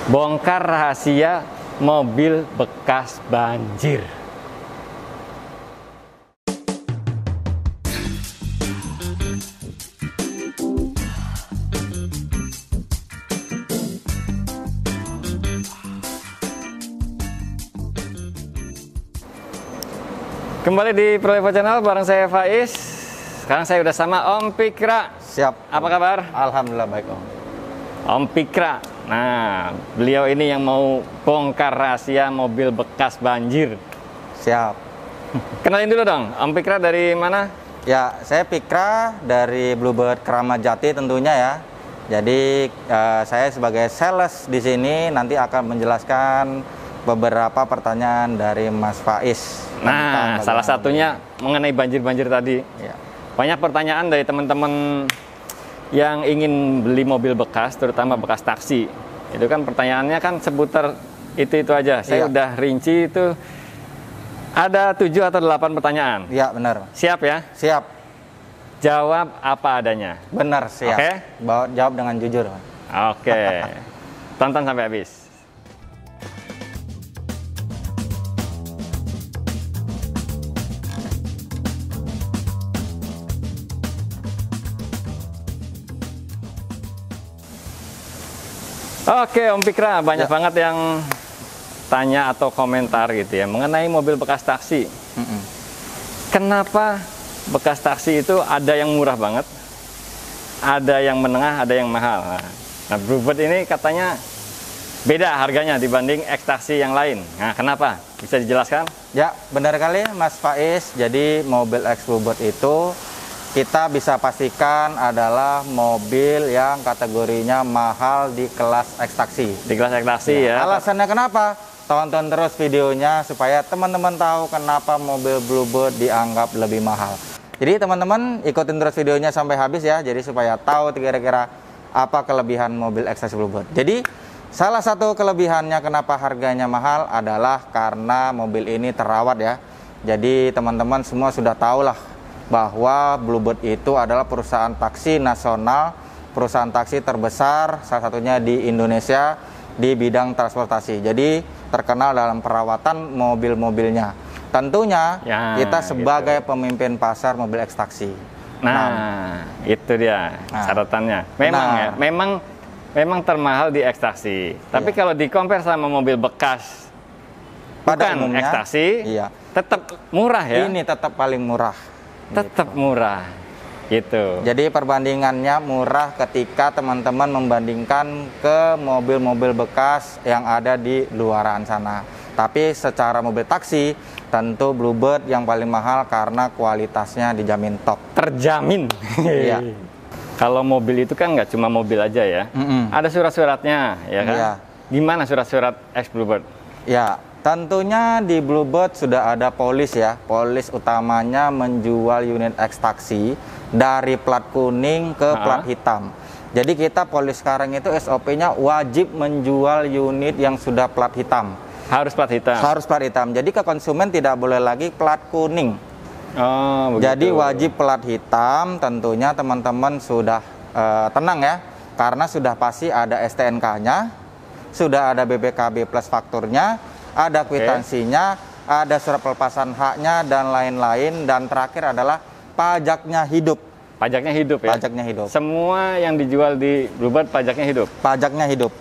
Bongkar rahasia mobil bekas banjir. Kembali di Prolevo Channel bareng saya Faiz. Sekarang saya udah sama Om Pikra. Siap. Apa kabar? Alhamdulillah baik Om. Om Pikra. Nah, beliau ini yang mau bongkar rahasia mobil bekas banjir. Siap. Kenalin dulu dong, Om Pikra dari mana? Ya, saya Pikra dari Bluebird Keramat Jati tentunya ya. Jadi saya sebagai sales di sini nanti akan menjelaskan beberapa pertanyaan dari Mas Faiz. Nah, salah satunya mengenai banjir-banjir tadi. Ya. Banyak pertanyaan dari teman-teman yang ingin beli mobil bekas, terutama bekas taksi. Itu kan pertanyaannya kan seputar itu aja. Saya udah rinci itu ada 7 atau 8 pertanyaan. Iya, benar. Siap ya? Siap. Jawab apa adanya. Benar, siap. Oke? Jawab dengan jujur. Oke. Tonton sampai habis. Oke, Om Pikra, banyak banget yang tanya atau komentar gitu ya mengenai mobil bekas taksi. Kenapa bekas taksi itu ada yang murah banget, ada yang menengah, ada yang mahal. Nah, Bluebird ini katanya beda harganya dibanding X taksi yang lain. Nah, kenapa? Bisa dijelaskan? Ya, benar kali Mas Faiz. Jadi mobil X Bluebird itu kita bisa pastikan adalah mobil yang kategorinya mahal di kelas X taksi. Di kelas X taksi ya. Alasannya kenapa? Tonton terus videonya supaya teman-teman tahu kenapa mobil Bluebird dianggap lebih mahal. Jadi teman-teman ikutin terus videonya sampai habis ya. Jadi supaya tahu kira-kira apa kelebihan mobil X taksi Bluebird. Jadi salah satu kelebihannya kenapa harganya mahal adalah karena mobil ini terawat ya. Jadi teman-teman semua sudah tahu lah bahwa Bluebird itu adalah perusahaan taksi nasional, perusahaan taksi terbesar salah satunya di Indonesia di bidang transportasi. Jadi terkenal dalam perawatan mobil-mobilnya. Tentunya ya, kita sebagai pemimpin pasar mobil X taksi. Nah, itu dia catatannya. Memang ya, memang termahal di X taksi. Tapi kalau di compare sama mobil bekas pada bukan umumnya X taksi, tetap murah ya. Ini tetap paling murah. Tetap murah gitu. Jadi perbandingannya murah ketika teman-teman membandingkan ke mobil-mobil bekas yang ada di luaran sana. Tapi secara mobil taksi tentu Bluebird yang paling mahal karena kualitasnya dijamin top. Terjamin. Iya. Kalau mobil itu kan nggak cuma mobil aja ya. Ada surat-suratnya ya kan. Iya. Gimana surat-surat X Bluebird? Ya. Tentunya di Bluebird sudah ada polis ya. Polis utamanya menjual unit X taksi dari plat kuning ke plat hitam. Jadi kita polis sekarang itu SOP-nya wajib menjual unit yang sudah plat hitam. Harus plat hitam. Harus plat hitam. Jadi ke konsumen tidak boleh lagi plat kuning. Oh, begitu. Jadi wajib plat hitam. Tentunya teman-teman sudah tenang ya, karena sudah pasti ada STNK-nya, sudah ada BPKB plus fakturnya, ada kwitansinya, ada surat pelepasan haknya dan lain-lain, dan terakhir adalah pajaknya hidup. Pajaknya hidup ya? Pajaknya hidup. Semua yang dijual di Bluebird pajaknya hidup? Pajaknya hidup.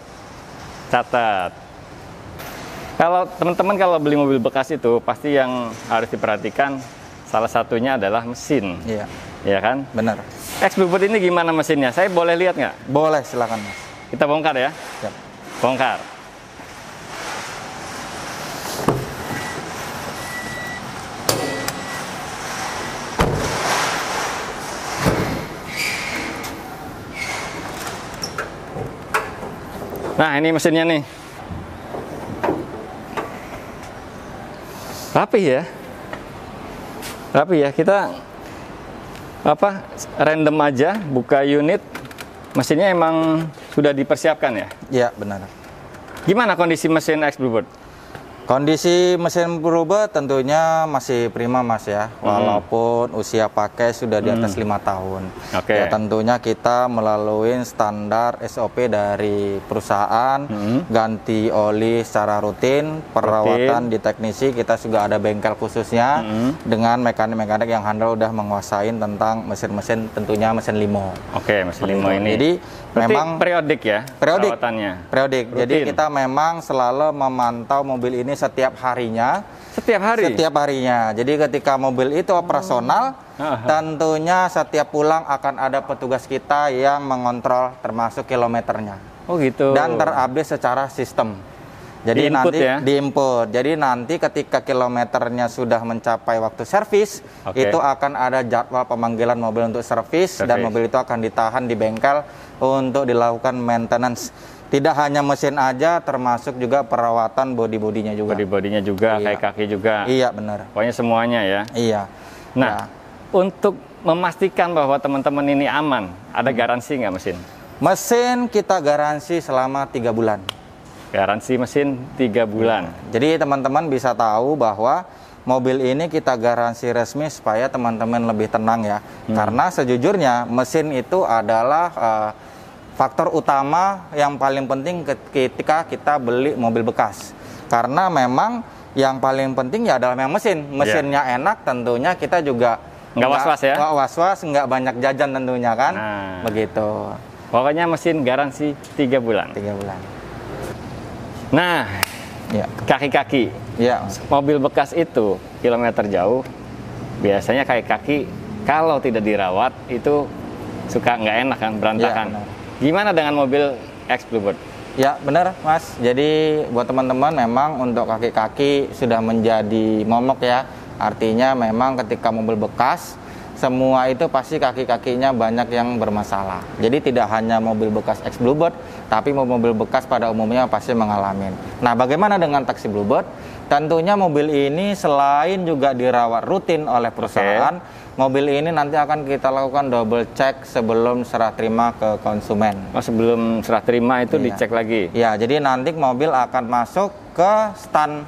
Catat. Kalau teman-teman kalau beli mobil bekas itu pasti yang harus diperhatikan salah satunya adalah mesin. Iya. Iya kan? Benar. X Bluebird ini gimana mesinnya? Saya boleh lihat nggak? Boleh, silakan Mas. Kita bongkar ya? Siap. Bongkar. Nah, ini mesinnya nih. Rapi ya. Rapi ya. Kita random aja buka unit. Mesinnya emang sudah dipersiapkan ya? Iya, benar. Gimana kondisi mesin X Bluebird? Kondisi mesin Bluebird tentunya masih prima Mas ya, walaupun usia pakai sudah di atas 5 tahun. Ya tentunya kita melalui standar SOP dari perusahaan, ganti oli secara rutin, perawatan di teknisi, kita juga ada bengkel khususnya dengan mekanik-mekanik yang handal udah menguasai tentang mesin-mesin, tentunya mesin limo. Oke, mesin limo ini. Jadi memang periodik ya, periodik, perawatannya. Periodik. Jadi kita memang selalu memantau mobil ini setiap harinya. Setiap hari? Setiap harinya. Jadi ketika mobil itu operasional, tentunya setiap pulang akan ada petugas kita yang mengontrol termasuk kilometernya. Oh gitu. Dan terupdate secara sistem. Jadi di-input nanti ya? diinput. Jadi nanti ketika kilometernya sudah mencapai waktu servis, itu akan ada jadwal pemanggilan mobil untuk servis, dan mobil itu akan ditahan di bengkel untuk dilakukan maintenance. Tidak hanya mesin aja, termasuk juga perawatan bodi-bodinya juga. Bodi-bodinya juga, kaki-kaki juga. Iya, benar. Pokoknya semuanya ya. Iya. Nah, untuk memastikan bahwa teman-teman ini aman, ada garansi nggak mesin? Mesin kita garansi selama 3 bulan. Garansi mesin 3 bulan. Jadi teman-teman bisa tahu bahwa mobil ini kita garansi resmi supaya teman-teman lebih tenang ya. Karena sejujurnya mesin itu adalah faktor utama yang paling penting ketika kita beli mobil bekas. Karena memang yang paling penting ya adalah yang mesin. Mesinnya enak, tentunya kita juga nggak was-was ya? Nggak was-was, nggak banyak jajan tentunya kan. Begitu. Pokoknya mesin garansi 3 bulan. 3 bulan. Nah, kaki-kaki. Mobil bekas itu kilometer jauh, biasanya kaki-kaki kalau tidak dirawat itu suka nggak enak kan, berantakan. Gimana dengan mobil ex-Bluebird? Ya benar Mas, jadi buat teman-teman memang untuk kaki-kaki sudah menjadi momok ya. Artinya memang ketika mobil bekas, semua itu pasti kaki-kakinya banyak yang bermasalah. Jadi tidak hanya mobil bekas ex-Bluebird, tapi mobil bekas pada umumnya pasti mengalami. Nah bagaimana dengan taksi Bluebird? Tentunya mobil ini selain juga dirawat rutin oleh perusahaan, mobil ini nanti akan kita lakukan double check sebelum serah terima ke konsumen. Oh, sebelum serah terima itu dicek lagi? Ya, jadi nanti mobil akan masuk ke stand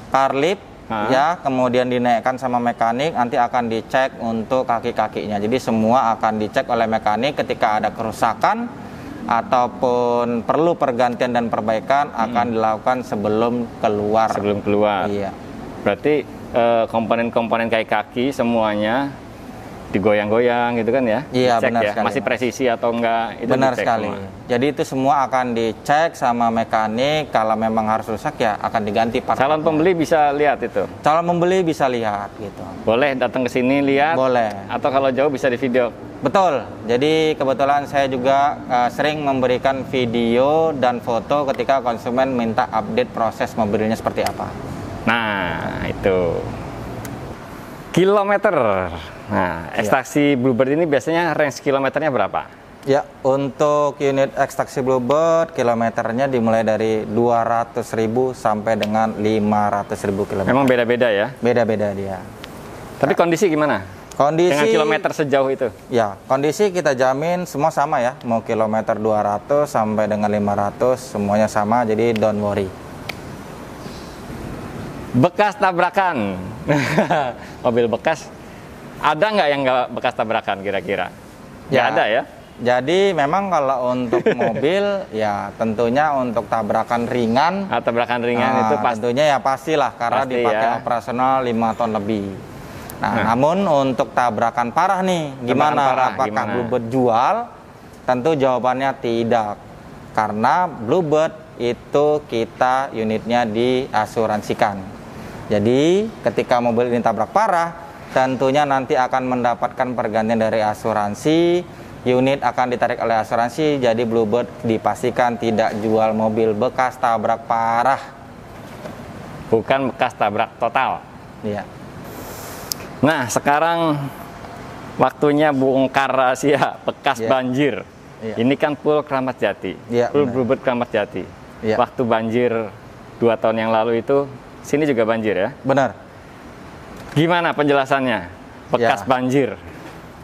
car lift, ya, kemudian dinaikkan sama mekanik, nanti akan dicek untuk kaki-kakinya. Jadi semua akan dicek oleh mekanik, ketika ada kerusakan ataupun perlu pergantian dan perbaikan akan dilakukan sebelum keluar. Sebelum keluar. Iya. Berarti komponen-komponen kayak kaki semuanya digoyang-goyang gitu kan ya? Iya, dicek benar ya? sekali. Masih presisi atau enggak? Itu benar dicek sekali. semua. Jadi itu semua akan dicek sama mekanik. Kalau memang harus rusak ya akan diganti part. Calon pembeli bisa lihat itu? Calon pembeli bisa lihat gitu. Boleh datang ke sini lihat? Boleh. Atau kalau jauh bisa di video? Betul. Jadi kebetulan saya juga sering memberikan video dan foto ketika konsumen minta update proses mobilnya seperti apa. Nah, itu. Kilometer. Nah, ekstraksi Bluebird ini biasanya range kilometernya berapa? Ya, untuk unit ekstraksi Bluebird kilometernya dimulai dari 200.000 sampai dengan 500.000 km. Memang beda-beda ya? Beda-beda dia. Tapi kondisi gimana? Kondisi dengan kilometer sejauh itu? Ya, kondisi kita jamin semua sama ya. Mau kilometer 200 sampai dengan 500 semuanya sama, jadi don't worry. Bekas tabrakan. Mobil bekas ada nggak yang nggak bekas tabrakan kira-kira? Ya ada ya. Jadi memang kalau untuk mobil ya tentunya untuk tabrakan ringan. Tabrakan ringan itu tentunya ya pastilah karena pasti dipakai ya. Operasional 5 ton lebih. Nah, namun untuk tabrakan parah nih, gimana? Apakah Bluebird jual? Tentu jawabannya tidak. Karena Bluebird itu kita unitnya diasuransikan. Jadi ketika mobil ini tabrak parah, tentunya nanti akan mendapatkan pergantian dari asuransi, unit akan ditarik oleh asuransi, jadi Bluebird dipastikan tidak jual mobil bekas tabrak parah. Bukan bekas tabrak total. Iya. Nah, sekarang waktunya bongkar rahasia bekas banjir. Ini kan full Kramat Jati, full Bluebird Kramat Jati. Waktu banjir 2 tahun yang lalu itu, sini juga banjir ya? Benar. Gimana penjelasannya? Bekas banjir.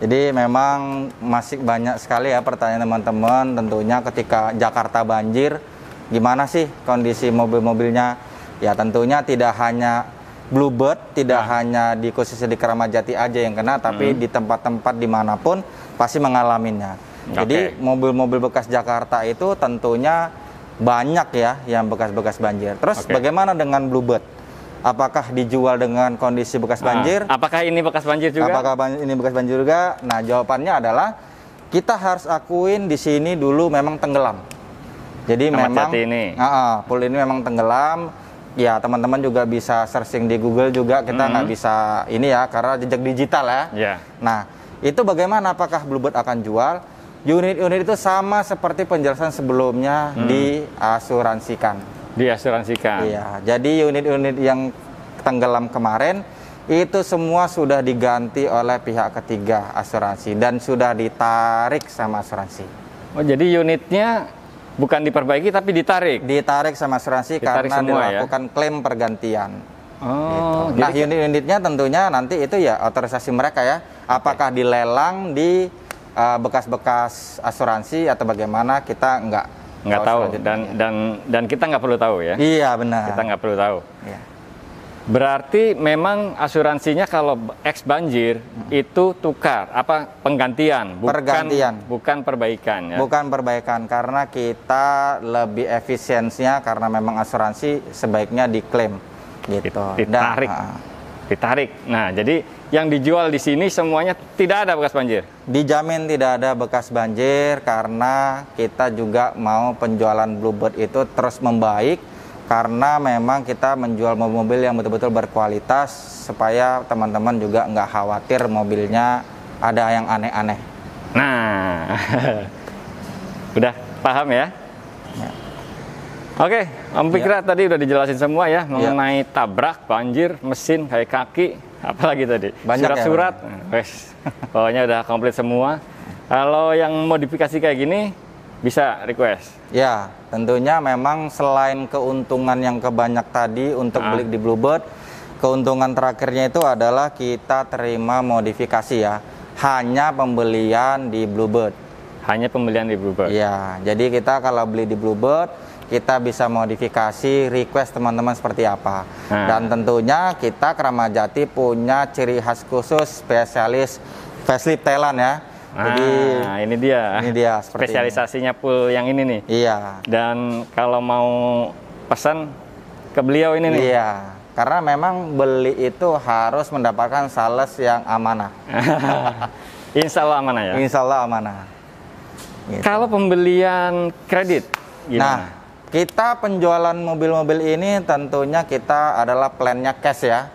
Jadi memang masih banyak sekali ya pertanyaan teman-teman. Tentunya ketika Jakarta banjir, gimana sih kondisi mobil-mobilnya? Ya tentunya tidak hanya Bluebird, tidak hanya di khususnya di Keramat Jati aja yang kena, tapi di tempat-tempat dimanapun pasti mengalaminya. Jadi mobil-mobil bekas Jakarta itu tentunya banyak ya yang bekas-bekas banjir. Terus bagaimana dengan Bluebird? Apakah dijual dengan kondisi bekas banjir? Apakah ini bekas banjir juga? Apakah ini bekas banjir juga? Nah, jawabannya adalah kita harus akuin di sini dulu memang tenggelam. Jadi memang pool ini memang tenggelam. Ya, teman-teman juga bisa searching di Google juga, kita nggak bisa ini ya, karena jejak digital ya. Nah, itu bagaimana, apakah Bluebird akan jual? Unit-unit itu sama seperti penjelasan sebelumnya, diasuransikan. Diasuransikan. Iya, jadi unit-unit yang tenggelam kemarin, itu semua sudah diganti oleh pihak ketiga asuransi, dan sudah ditarik sama asuransi. Oh, jadi unitnya bukan diperbaiki tapi ditarik? Ditarik sama asuransi karena dilakukan klaim pergantian. Gitu. Nah, unit-unitnya tentunya nanti itu ya otorisasi mereka ya. Apakah dilelang di bekas-bekas asuransi atau bagaimana, kita nggak tahu, dan kita nggak perlu tahu ya. Iya, benar. Kita nggak perlu tahu. Iya. Berarti memang asuransinya kalau ex banjir itu tukar, penggantian, bukan perbaikan ya. Bukan perbaikan, karena kita lebih efisiensinya karena memang asuransi sebaiknya diklaim gitu. Ditarik. Nah, jadi yang dijual di sini semuanya tidak ada bekas banjir. Dijamin tidak ada bekas banjir, karena kita juga mau penjualan Bluebird itu terus membaik. Karena memang kita menjual mobil yang betul-betul berkualitas, supaya teman-teman juga nggak khawatir mobilnya ada yang aneh-aneh. Nah, udah paham ya? Oke, Om Pikra tadi udah dijelasin semua ya mengenai tabrak, banjir, mesin, kayak kaki, apalagi tadi? Surat-surat, pokoknya udah komplit semua. Kalau yang modifikasi kayak gini, bisa request. Ya, tentunya memang selain keuntungan yang kebanyak tadi untuk beli di Bluebird, keuntungan terakhirnya itu adalah kita terima modifikasi ya. Hanya pembelian di Bluebird. Hanya pembelian di Bluebird. Ya, jadi kita kalau beli di Bluebird, kita bisa modifikasi, request teman-teman seperti apa. Dan tentunya kita Keramat Jati punya ciri khas khusus spesialis facelift Thailand ya. Jadi ini dia spesialisasinya pool yang ini nih. Iya. Dan kalau mau pesan ke beliau ini nih. Iya. Karena memang beli itu harus mendapatkan sales yang amanah. Insya Allah amanah ya. Insya Allah amanah. Gitu. Kalau pembelian kredit, gimana? Nah, kita penjualan mobil-mobil ini tentunya kita adalah plannya cash ya.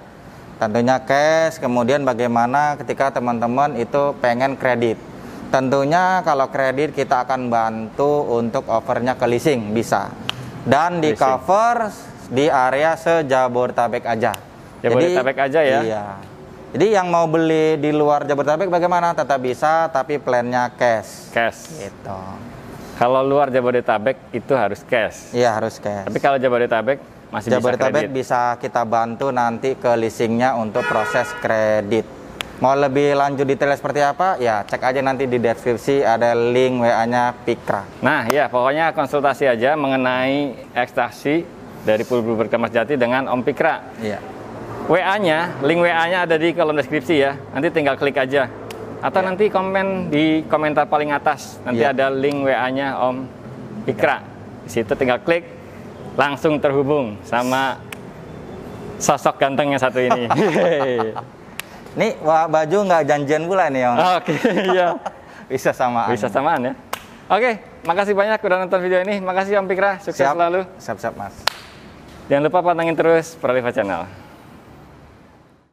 Tentunya cash, kemudian bagaimana ketika teman-teman itu pengen kredit. Tentunya kalau kredit kita akan bantu untuk offernya ke leasing, bisa. Dan di cover di area se-Jabodetabek aja. Jabodetabek aja ya? Iya. Jadi yang mau beli di luar Jabodetabek bagaimana? Tetap bisa, tapi plannya cash. Cash. Gitu. Kalau luar Jabodetabek itu harus cash? Iya, harus cash. Tapi kalau Jabodetabek masih Jabodetabek bisa kita bantu nanti ke leasingnya untuk proses kredit. Mau lebih lanjut detail seperti apa? Ya cek aja nanti di deskripsi, ada link WA-nya Pikra. Nah ya, pokoknya konsultasi aja mengenai ekstraksi dari pool Bluebird Keramat Jati dengan Om Pikra. Iya. WA-nya, link WA-nya ada di kolom deskripsi ya. Nanti tinggal klik aja. Atau nanti komen di komentar paling atas. Nanti ada link WA-nya Om Pikra. Di situ tinggal klik, langsung terhubung sama sosok ganteng yang satu ini. Nih, baju nggak janjian pula nih, Om. Oke, iya. Bisa samaan. Bisa samaan ya. Oke, makasih banyak udah nonton video ini. Makasih Om Pikra, sukses selalu. Siap-siap, Mas. Jangan lupa pantengin terus Proliva Channel.